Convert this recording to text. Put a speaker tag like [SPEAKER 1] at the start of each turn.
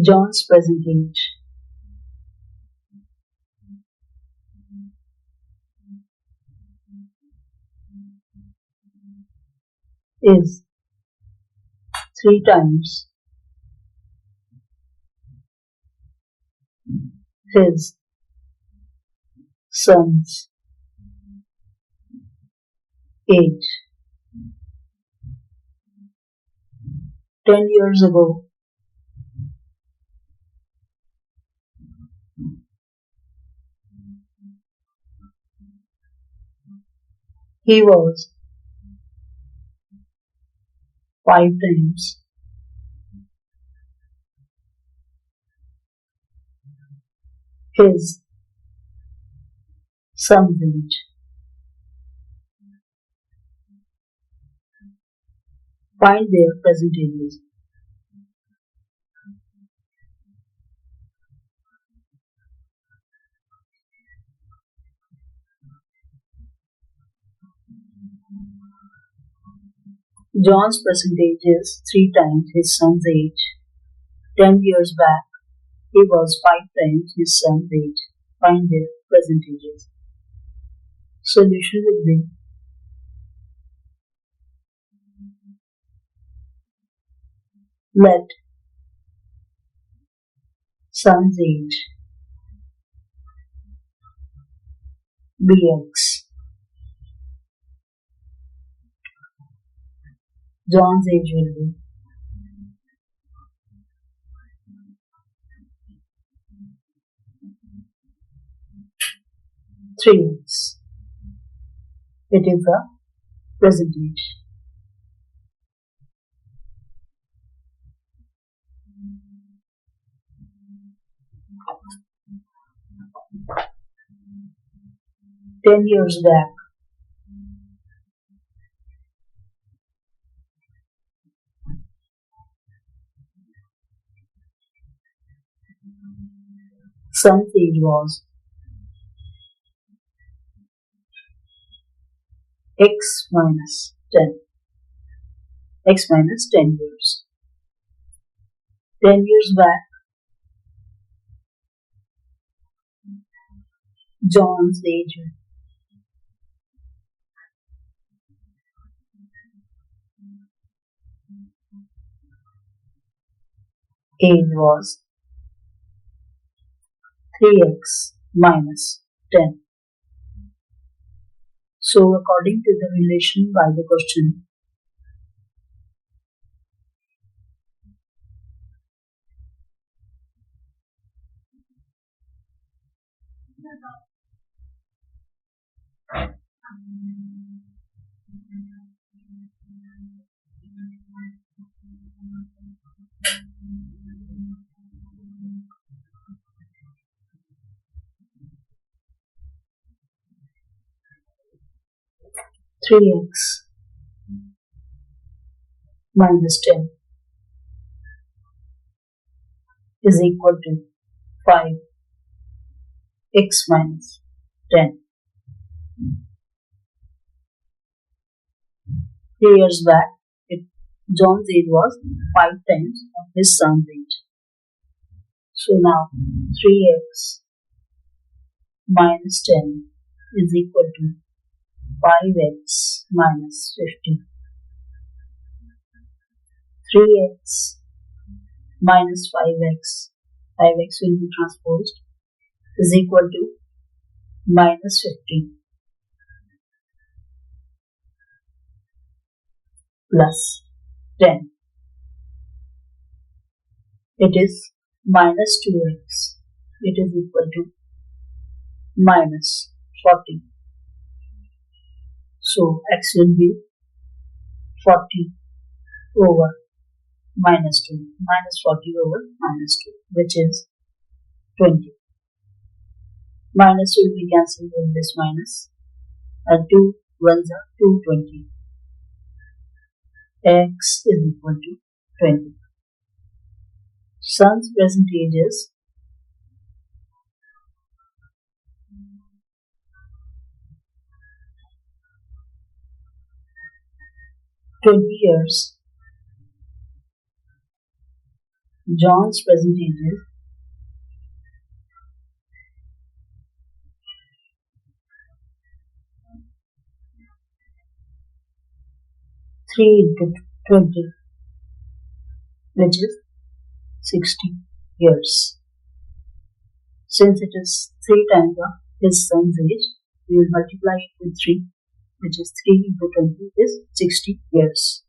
[SPEAKER 1] John's present age is 3 times his son's age. 10 years ago, he was 5 times his son's age. Find their present ages. John's present age is 3 times his son's age. 10 years back, he was 5 times his son's age. Find their present ages. Solution will be let son's age be x. John's age will be 3x. It is the present age. Ten years back, son's age was x minus 10. X minus 10 years. 10 years back, John's age was 3x minus 10. So according to the relation by the question, three x minus 10 is equal to 5x minus 10. 3 years back, John's age was 5 times of his son's age. So now 3x minus 10 is equal to 5x minus 50. 3x minus 5x, 5x will be transposed, is equal to minus 50 plus 10. It is minus 2x. It is equal to minus 40. So x will be 40 over minus 2. Minus 40 over minus 2, which is 20. Minus will be cancelled with this minus. And 2 ones are 220. X is equal to 20. Son's present age is 20 years John's present age is 3 into 20, which is 60 years. Since it is 3 times of his son's age, we will multiply it with 3, which is 3 into 20 is 60 years.